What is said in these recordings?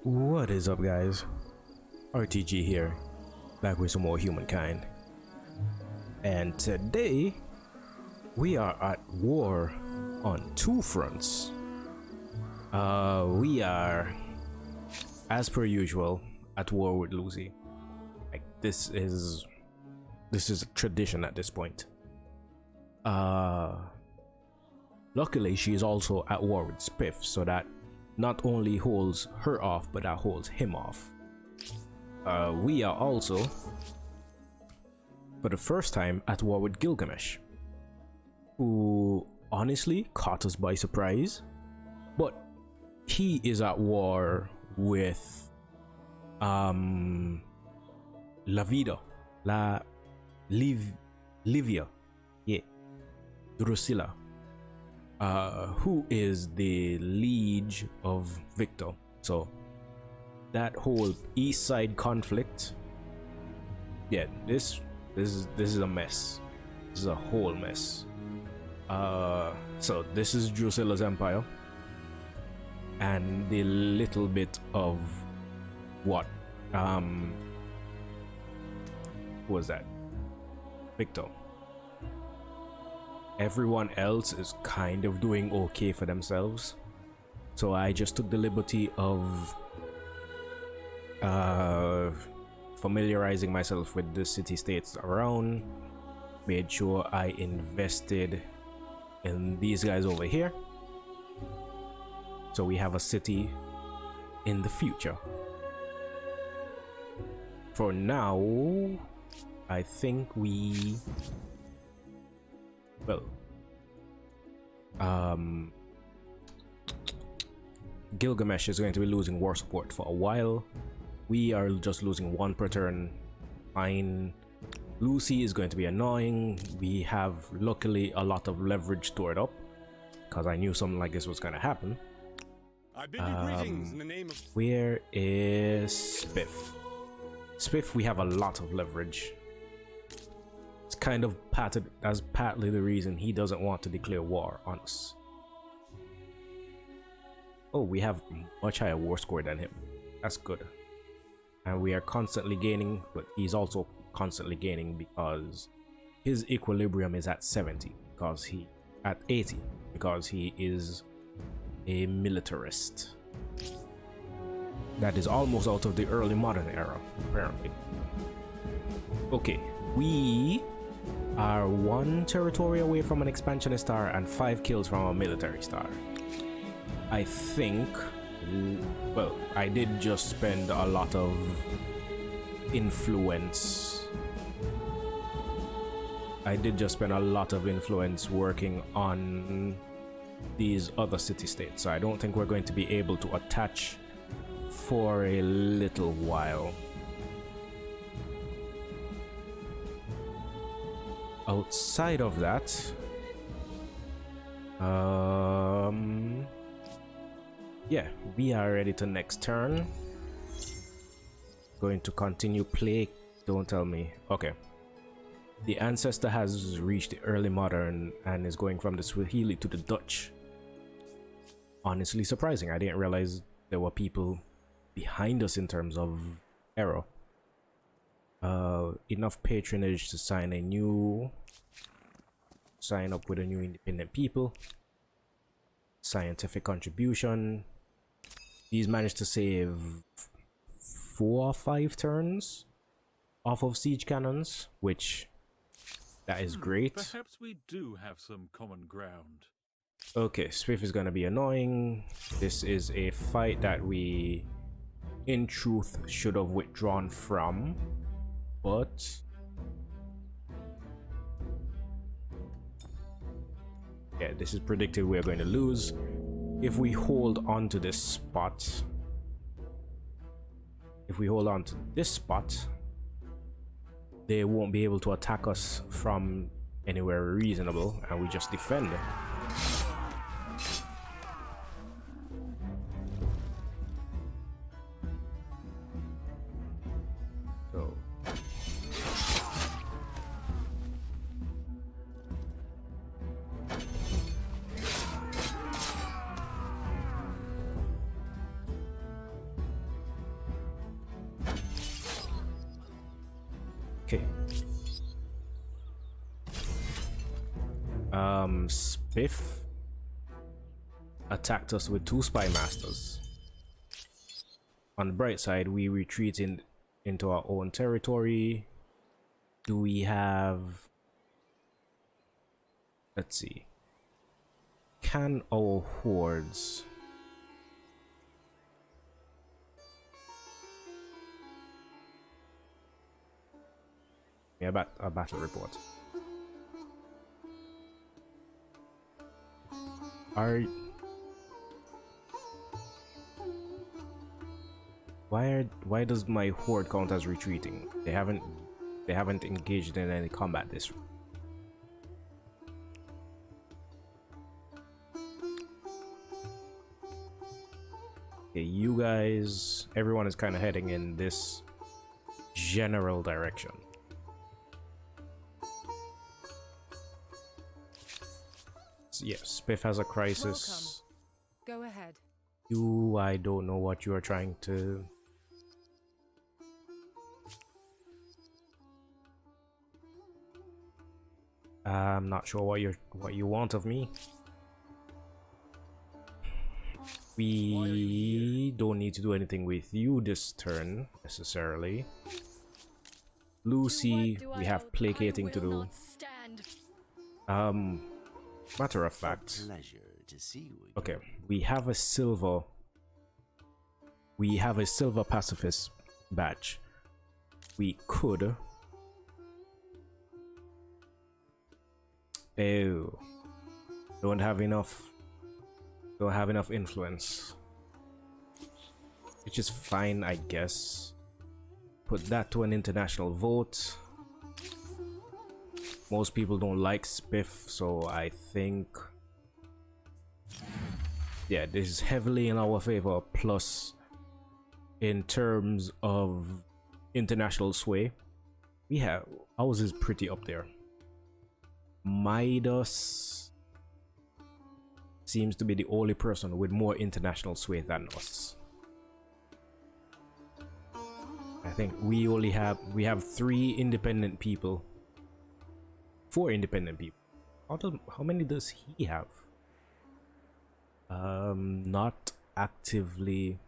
What is up, guys? RTG here, back with some more Humankind. And today, we are at war on two fronts. We are, as per usual, at war with Lucy. Like, this is a tradition at this point. Luckily, she is also at war with Spiff, so that not only holds her off, but that holds him off. We are also, for the first time, at war with Gilgamesh, who honestly caught us by surprise, but he is at war with La Vida, Livia, yeah, Drusilla, who is the liege of Victor. So that whole east side conflict, yeah, this is a mess. This is a whole mess. So this is Drusilla's empire, and the little bit of what who was that? Victor. Everyone else is kind of doing okay for themselves, so I just took the liberty of familiarizing myself with the city-states around, made sure I invested in these guys over here, so we have a city in the future. For now, I think we, well, Gilgamesh is going to be losing war support for a while. We are just losing one per turn. Fine. Lucy is going to be annoying. We have luckily a lot of leverage stored up, because I knew something like this was going to happen. I bid you greetings in the name of... Where is Spiff? Spiff, we have a lot of leverage. It's kind of that's partly the reason he doesn't want to declare war on us. Oh, we have much higher war score than him. That's good. And we are constantly gaining, but he's also constantly gaining because his equilibrium is at 70, because he at 80, because he is a militarist. That is almost out of the early modern era, apparently. Okay, we are 1 territory away from an expansionist star and 5 kills from a military star. I think, well, I did just spend a lot of influence. Working on these other city-states, so I don't think we're going to be able to attach for a little while. Outside of that, yeah, we are ready to next turn. Going to continue play. Don't tell me. Okay. The ancestor has reached the early modern and is going from the Swahili to the Dutch. Honestly surprising. I didn't realize there were people behind us in terms of era. Enough patronage to sign up with a new independent people. Scientific contribution. He's managed to save 4 or 5 turns off of siege cannons, which that is great. Perhaps we do have some common ground. Okay, Swift is gonna be annoying. This is a fight that we in truth should have withdrawn from, but yeah, this is predicted we're going to lose. If we hold on to this spot, they won't be able to attack us from anywhere reasonable, and we just defend. So Okay. Spiff attacked us with 2 spy masters. On the bright side, we retreat into our own territory. Do we have... Let's see. Can our hordes... Yeah, a battle report. Why does my horde count as retreating? They haven't engaged in any combat this. Okay, you guys, everyone is kind of heading in this general direction. Yes, Spiff has a crisis. Welcome. Go ahead. I don't know what you are trying to... I'm not sure what you want of me. We don't need to do anything with you this turn necessarily. Lucy, we have placating to do. Matter of fact, okay, we have a silver pacifist badge. We could... Oh, don't have enough influence, which is fine, I guess. Put that to an international vote. Most people don't like Spiff, so I think, yeah, this is heavily in our favor. Plus, in terms of international sway, we have ours is pretty up there. Midas seems to be the only person with more international sway than us. I think we have 3 independent people. 4 independent people. How many does he have? Not actively.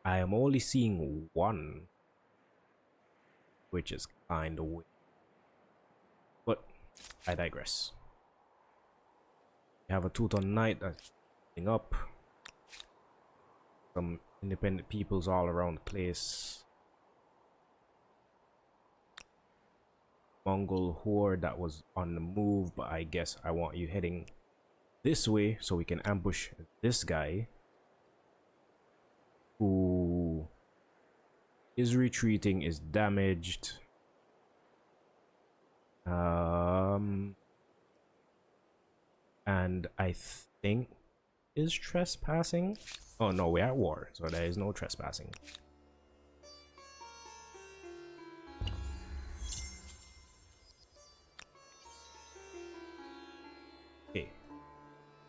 I am only seeing 1, which is kind of weird. But I digress. We have a Teuton Knight that's up. Some independent peoples all around the place. Mongol horde that was on the move, but I guess I want you heading this way so we can ambush this guy who is retreating, is damaged. And I think is trespassing. Oh no, we're at war, so there is no trespassing. Okay,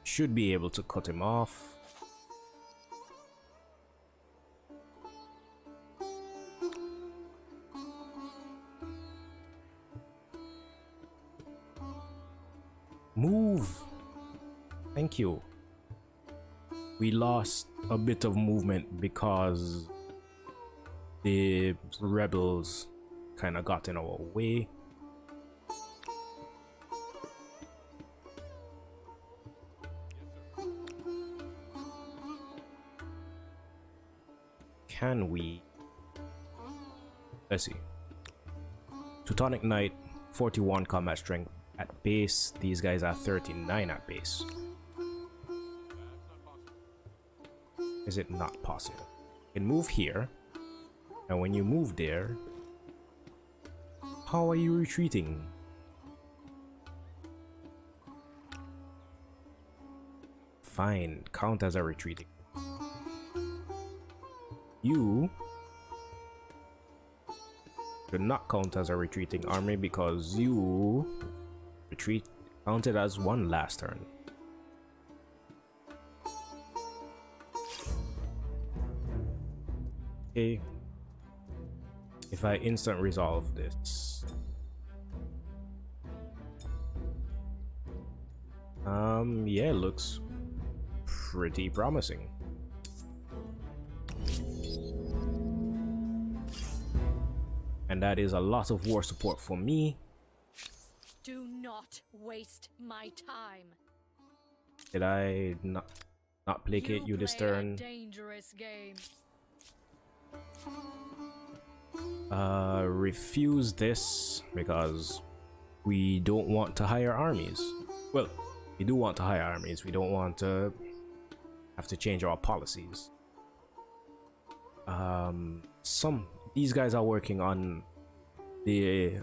should be able to cut him off. Move. Thank you. We lost a bit of movement because the rebels kind of got in our way. Can we... Let's see. Teutonic Knight, 41 combat strength at base. These guys are 39 at base. Is it not possible? You can move here, and when you move there, how are you retreating? Fine, count as a retreating. You should not count as a retreating army because you counted as 1 last turn. Okay, if I instant resolve this, yeah, it looks pretty promising. And that is a lot of war support for me. Do not waste my time. Did I not placate you this play a turn? dangerous game. Refuse this because we don't want to hire armies. Well, we do want to hire armies. We don't want to have to change our policies. These guys are working on the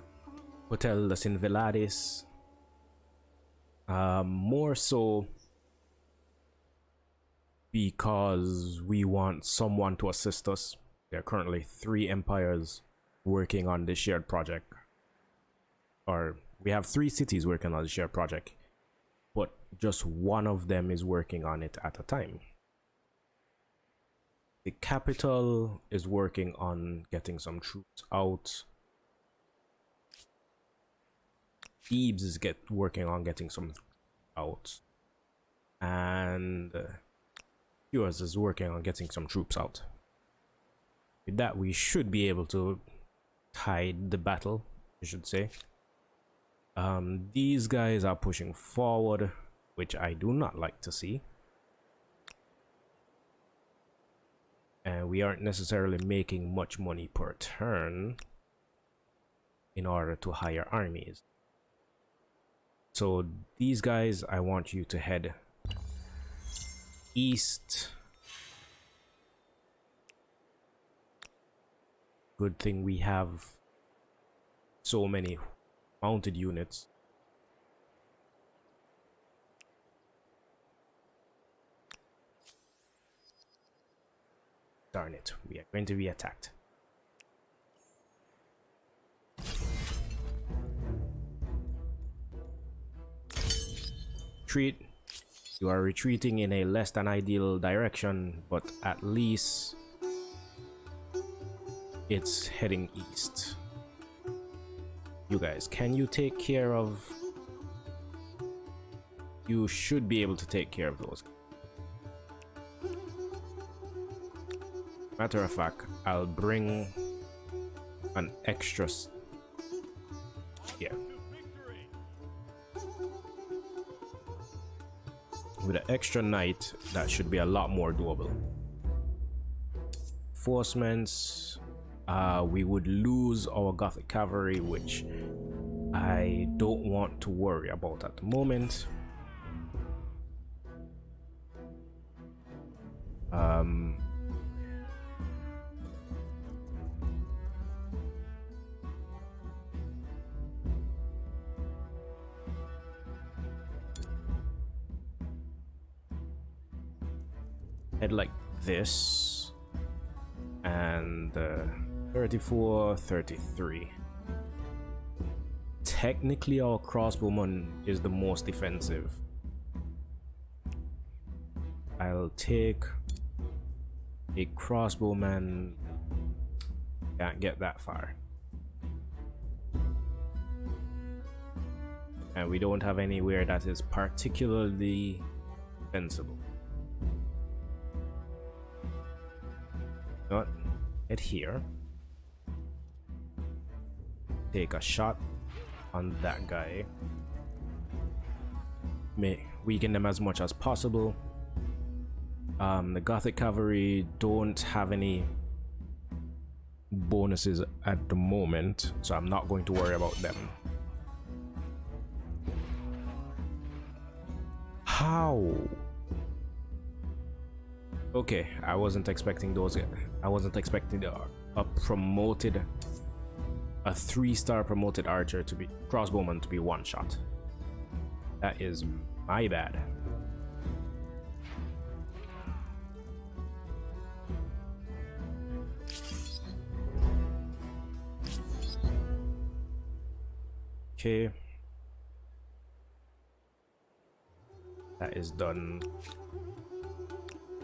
Hotel de Sinvelades. More so because we want someone to assist us. There are currently 3 empires working on this shared project. Or we have 3 cities working on the shared project, but just one of them is working on it at a time. The capital is working on getting some troops out. Thebes is working on getting some out. And yours is working on getting some troops out. With that, we should be able to tide the battle, I should say. These guys are pushing forward, which I do not like to see. And we aren't necessarily making much money per turn in order to hire armies. So these guys, I want you to head east. Good thing we have so many mounted units. Darn it, we are going to be attacked. Retreat. You are retreating in a less than ideal direction, but at least it's heading east. You guys, can you take care of... You should be able to take care of those. Matter of fact, I'll bring an extra... Yeah. With an extra knight, that should be a lot more doable. Reinforcements, we would lose our Gothic cavalry, which I don't want to worry about at the moment. Head like this, and 34, 33. Technically, our crossbowman is the most defensive. I'll take a crossbowman. Can't get that far, and we don't have anywhere that is particularly defensible. Not head here. Take a shot on that guy. May weaken them as much as possible. The Gothic cavalry don't have any bonuses at the moment, so I'm not going to worry about them. How? Okay, I wasn't expecting those. I wasn't expecting a 3-star promoted archer to be crossbowman to be one shot. That is my bad. Okay. That is done.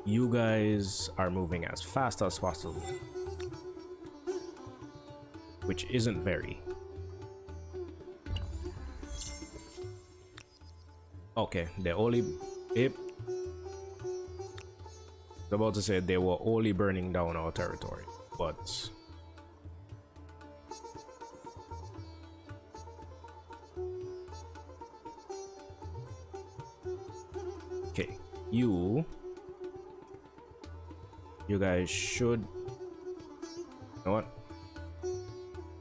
You guys are moving as fast as possible. which isn't very. Okay, they're only. I was about to say they were only burning down our territory, but okay, you guys should. You know what?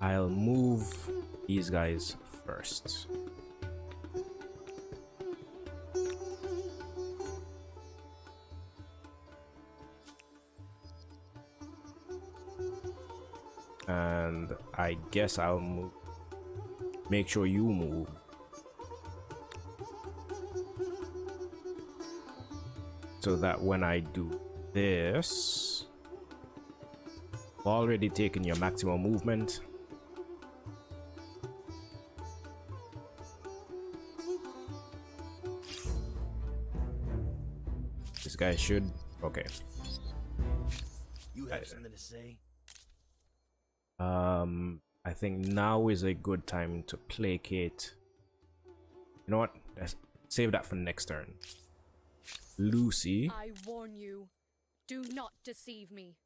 I'll move these guys first. And I guess I'll move. Make sure you move. So that when I do this, I've already taken your maximum movement. This guy should. Okay. You have something to say? I think now is a good time to placate. You know what? Let's save that for next turn. Lucy. I warn you, do not deceive me.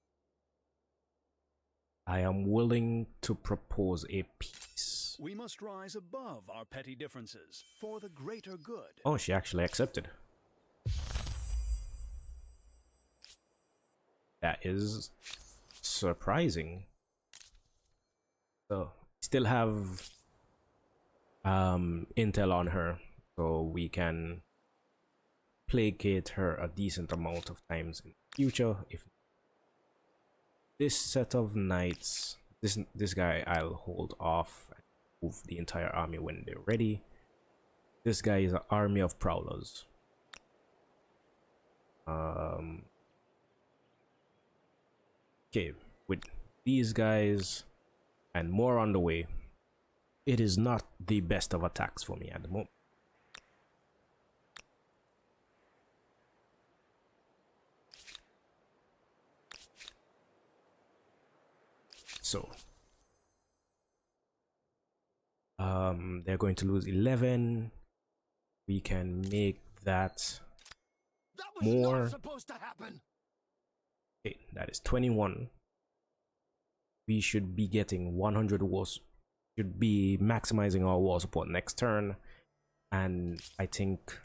I am willing to propose a peace. We must rise above our petty differences for the greater good. Oh, she actually accepted. That is surprising. So still have intel on her, so we can placate her a decent amount of times in the future. If this set of knights, this guy I'll hold off and move the entire army when they're ready. This guy is an army of prowlers. Okay, with these guys and more on the way, it is not the best of attacks for me at the moment. So they're going to lose 11. We can make that more. Not supposed to happen. Okay, that is 21. We should be getting 100 wars. Should be maximizing our war support next turn, and I think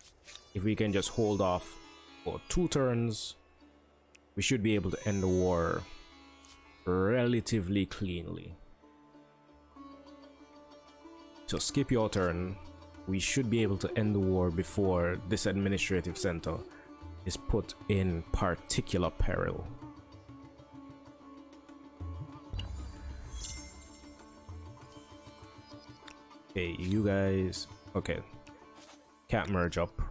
if we can just hold off for 2 turns, we should be able to end the war relatively cleanly. So skip your turn. We should be able to end the war before this administrative center is put in particular peril. Okay, you guys. Okay, can't merge up.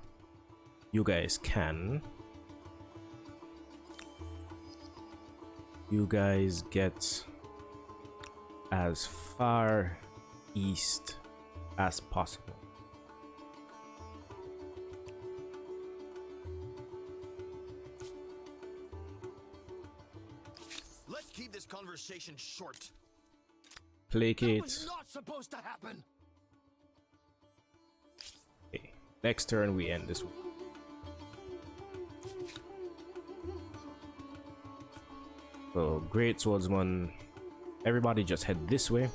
You guys can. You guys get as far east as possible. Let's keep this conversation short. Placate. That was not supposed to happen. Okay, next turn we end this one. So, Great Swordsman, everybody just head this way,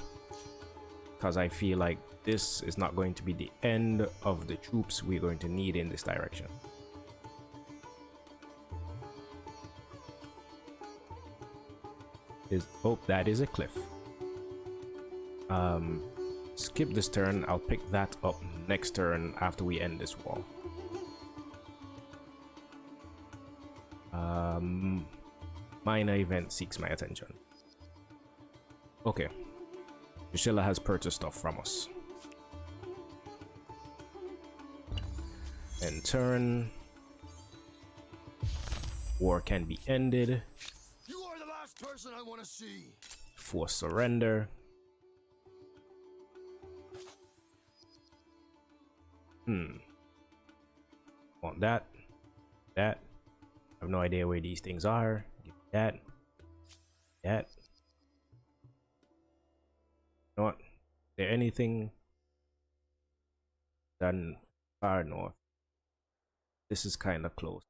because I feel like this is not going to be the end of the troops we're going to need in this direction. Oh, that is a cliff. Skip this turn. I'll pick that up next turn after we end this wall. Minor event seeks my attention. Okay. Drusilla has purchased stuff from us. End turn. War can be ended. You are the last person I want to see. Force surrender. Want that. That. I have no idea where these things are. Give me that. That. Not there anything done far north. This is kind of close.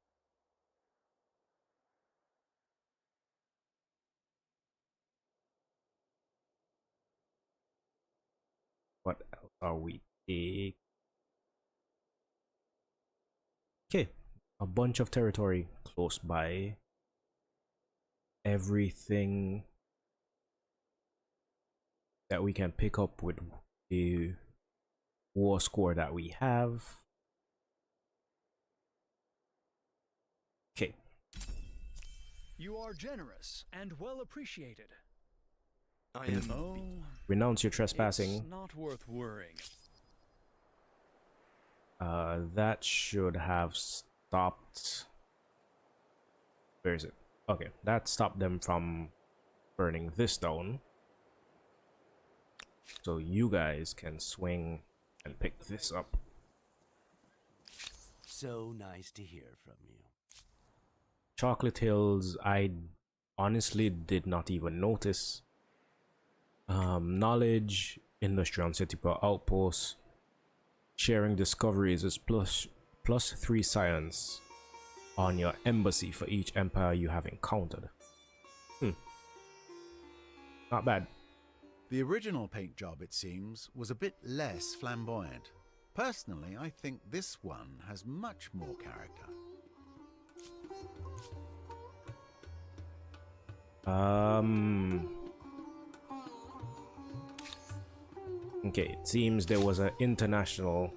What else are we taking? Okay, a bunch of territory close by. Everything that we can pick up with the war score that we have. Okay. You are generous and well appreciated. I am. Oh, Renounce your trespassing. it's not worth worrying. That should have stopped. Where is it? Okay, that stopped them from burning this down. So you guys can swing and pick this up. So nice to hear from you. Chocolate Hills, I honestly did not even notice. Knowledge, industry on city per outpost. Sharing discoveries is +3 science on your embassy for each empire you have encountered. Not bad. The original paint job, it seems, was a bit less flamboyant. Personally, I think this one has much more character. Okay, it seems there was an international.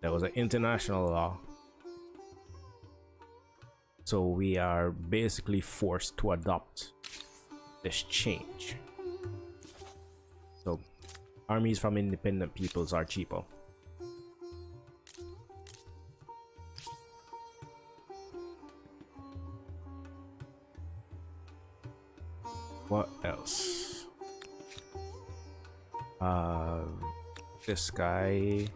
There was an international law. So we are basically forced to adopt this change. So armies from independent peoples are cheaper. What else? This guy.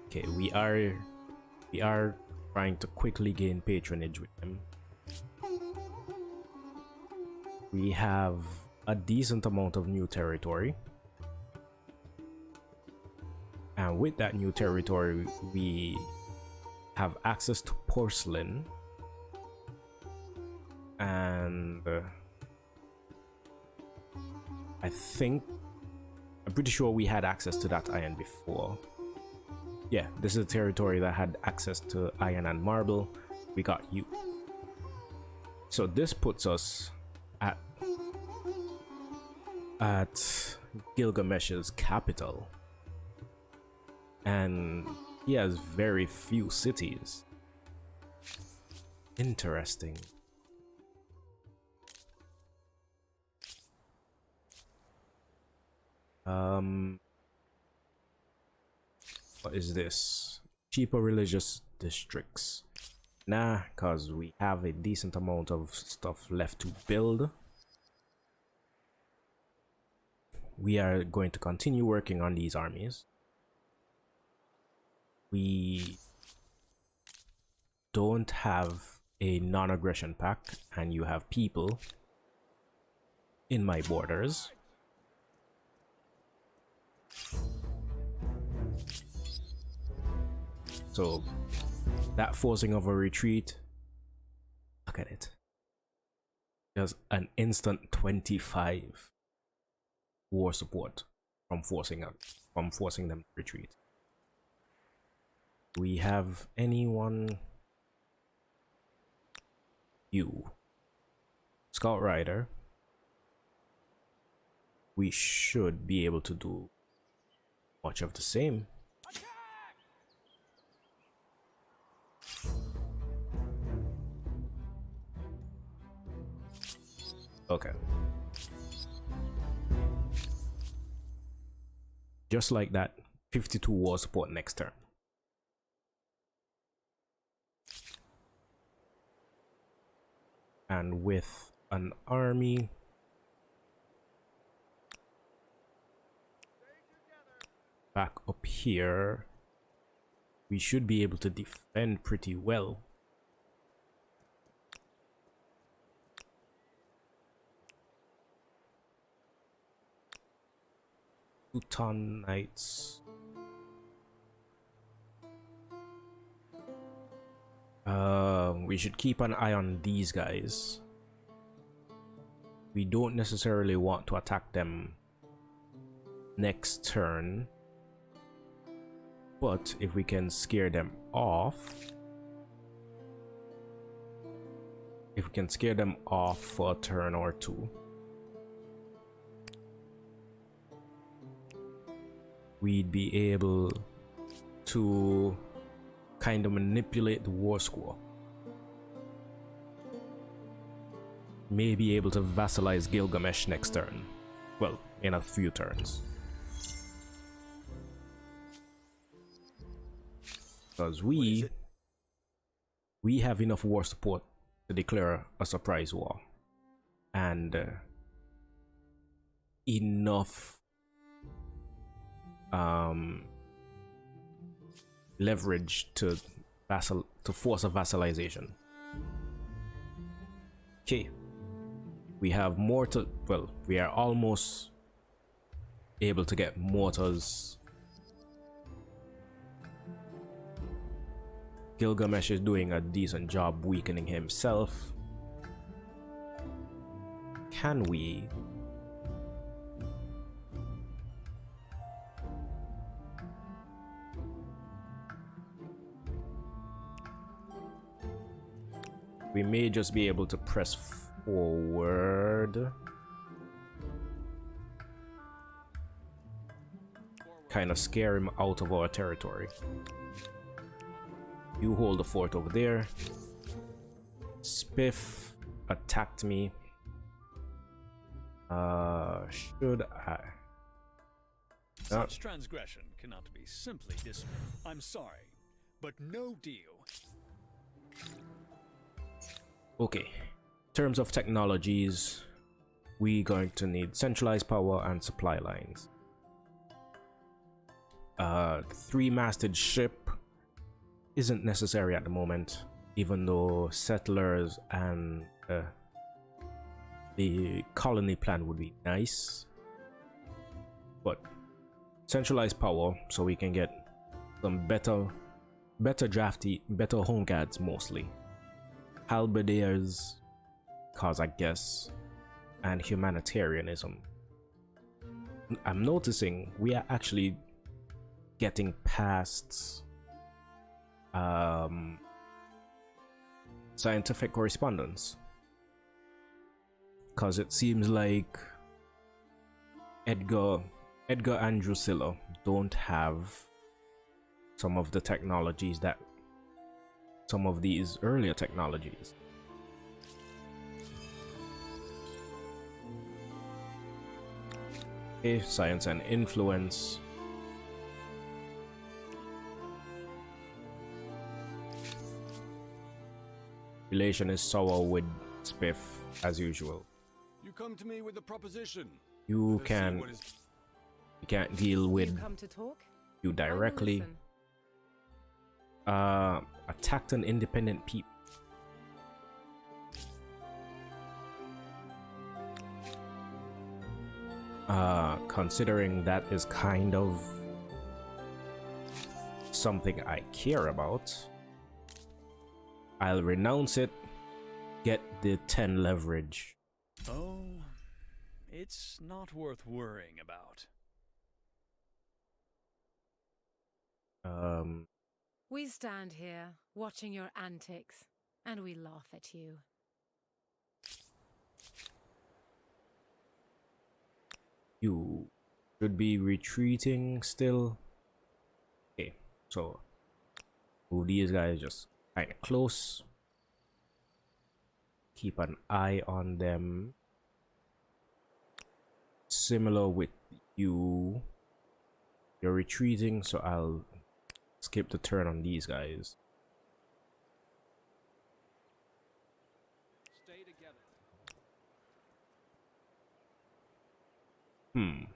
Okay, we are trying to quickly gain patronage with him. We have a decent amount of new territory. And with that new territory, we have access to porcelain. And I'm pretty sure we had access to that iron before. Yeah, this is a territory that had access to iron and marble. We got you. So this puts us at Gilgamesh's capital. And he has very few cities. Interesting. What is this? Cheaper religious districts. Nah, cause we have a decent amount of stuff left to build. We are going to continue working on these armies. We don't have a non-aggression pact, and you have people in my borders. So that forcing of a retreat, look at it. There's an instant 25 war support from forcing them to retreat. Do we have anyone? You, Scout Rider. We should be able to do much of the same. Okay. Just like that, 52 war support next turn. And with an army back up here, we should be able to defend pretty well. 2-ton knights. We should keep an eye on these guys. We don't necessarily want to attack them next turn, but if we can scare them off, for a turn or two, we'd be able to kind of manipulate the war score. May be able to vassalize Gilgamesh next turn. Well, in a few turns. Because we have enough war support to declare a surprise war. And enough leverage to force a vassalization. Okay. We have mortar. Well, we are almost able to get mortars. Gilgamesh is doing a decent job weakening himself. Can we? We may just be able to press forward. Kind of scare him out of our territory. You hold the fort over there. Spiff attacked me. Should I? Such transgression cannot be simply dismissed. I'm sorry, but no deal. Okay. In terms of technologies, we're going to need centralized power and supply lines. 3-masted ship isn't necessary at the moment, even though settlers and the colony plan would be nice. But centralized power, so we can get some better home guards mostly. Halberdiers, cause I guess, and humanitarianism. I'm noticing we are actually getting past scientific correspondence, cause it seems like Edgar and Drusilla don't have some of the technologies that some of these earlier technologies. Okay, science and influence. Relation is sour with Spiff as usual. You come to me with a proposition. You Let us see can't what is- deal with You come to talk? you I will directly. listen. Attacked an independent people. Considering that is kind of something I care about, I'll renounce it, get the 10 leverage. Oh, it's not worth worrying about. We stand here, watching your antics, and we laugh at you. You should be retreating still. Okay, so move these guys just kind of close. Keep an eye on them. Similar with you. You're retreating, so I'll skip the turn on these guys. Stay together. In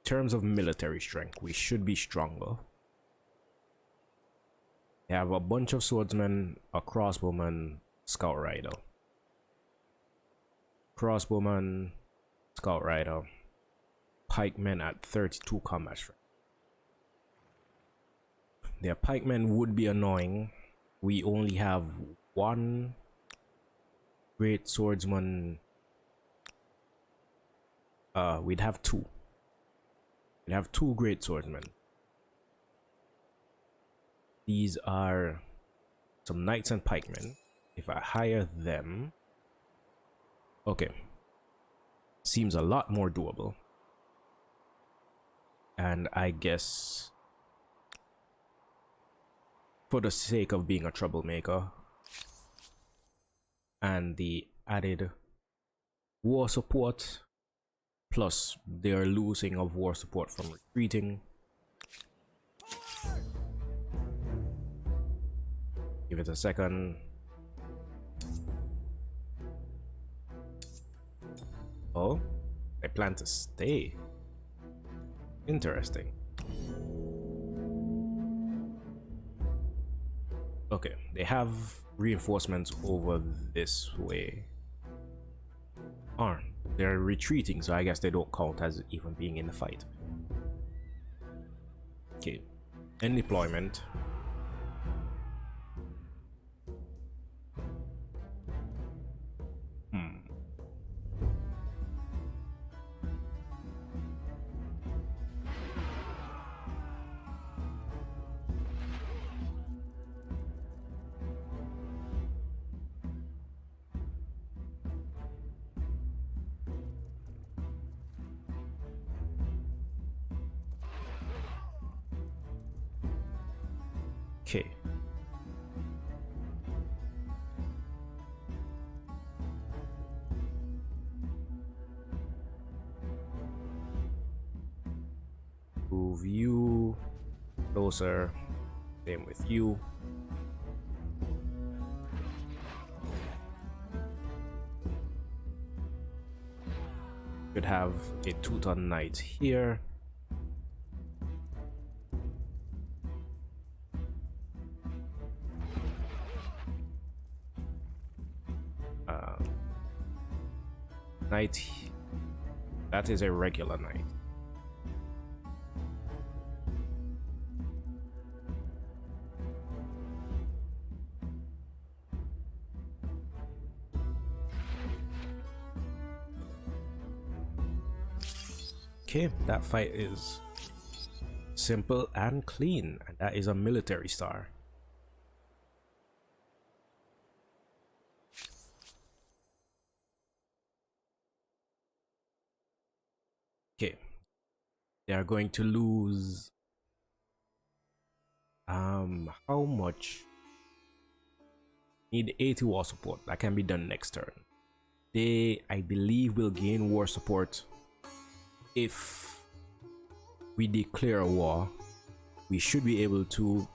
terms of military strength, we should be stronger. We have a bunch of swordsmen, a crossbowman, scout rider. Crossbowman Scout Rider. Pikemen at 32 combat strength. Their pikemen would be annoying. We only have one great swordsman. We'd have two. We'd have two great swordsmen. These are some knights and pikemen. If I hire them, okay, seems a lot more doable. And I guess for the sake of being a troublemaker and the added war support, plus their losing of war support from retreating, give it a second. Oh, they plan to stay. Interesting. Okay, they have reinforcements over this way. They're retreating, so I guess they don't count as even being in the fight. Okay, end deployment. Okay. Move you closer. Same with you. Should have a Teuton Knight here. Knight, that is a regular knight. Okay, that fight is simple and clean, and that is a military star. Okay, they are going to lose how much? Need 80 war support. That can be done next turn. They, I believe, will gain war support if we declare a war. We should be able to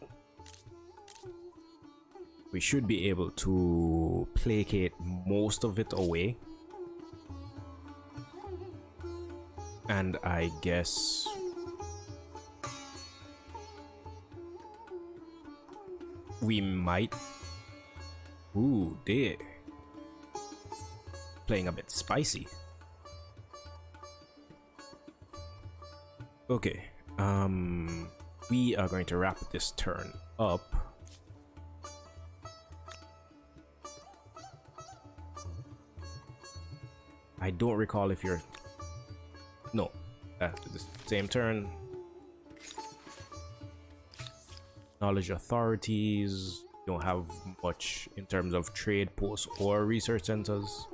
placate most of it away. And I guess we might. Ooh, they playing a bit spicy. Okay, we are going to wrap this turn up. I don't recall if you're no, that's the same turn. Knowledge authorities don't have much in terms of trade posts or research centers.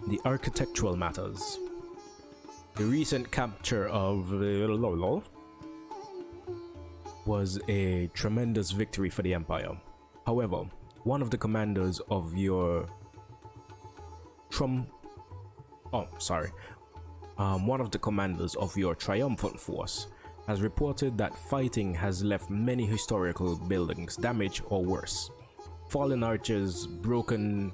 The architectural matters. The recent capture of was a tremendous victory for the Empire. However, one of the commanders of your one of the commanders of your triumphant force has reported that fighting has left many historical buildings damaged or worse. Fallen arches, broken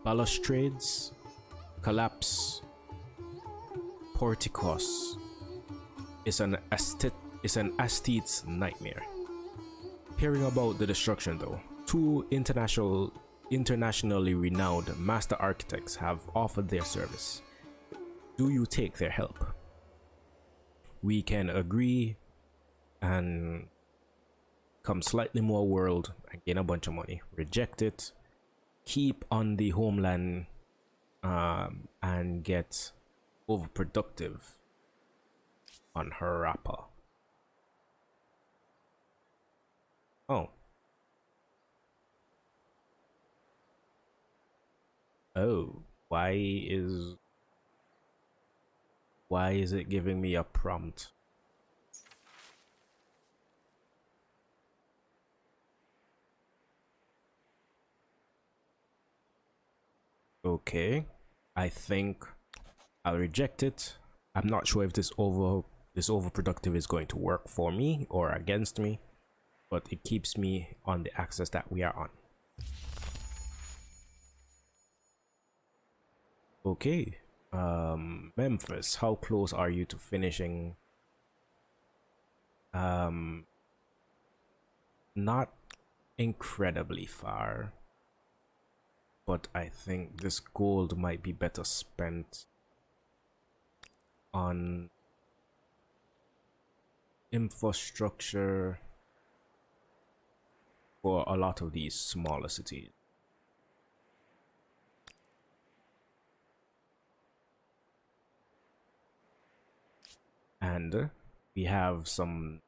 balustrades, collapse, porticos. It's an aesthete's nightmare. Hearing about the destruction though, two internationally renowned master architects have offered their service. Do you take their help? We can agree and come slightly more world and gain a bunch of money. Reject it, keep on the homeland, and get overproductive on Harappa. Oh. Oh, why is it giving me a prompt? Okay, I think I'll reject it. I'm not sure if this overproductive is going to work for me or against me, but it keeps me on the axis that we are on. Okay, Memphis, how close are you to finishing? Not incredibly far, but I think this gold might be better spent on infrastructure for a lot of these smaller cities. And we have some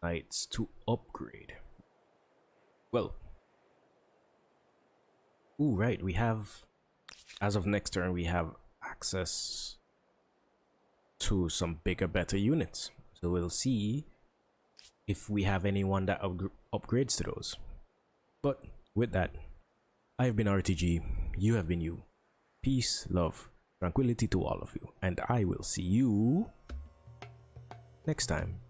knights to upgrade. Well, ooh, right, we have, as of next turn, we have access to some bigger, better units. So we'll see if we have anyone that upgrades to those. But with that, I've been RTG, you have been you. Peace, love, tranquility to all of you, and I will see you next time.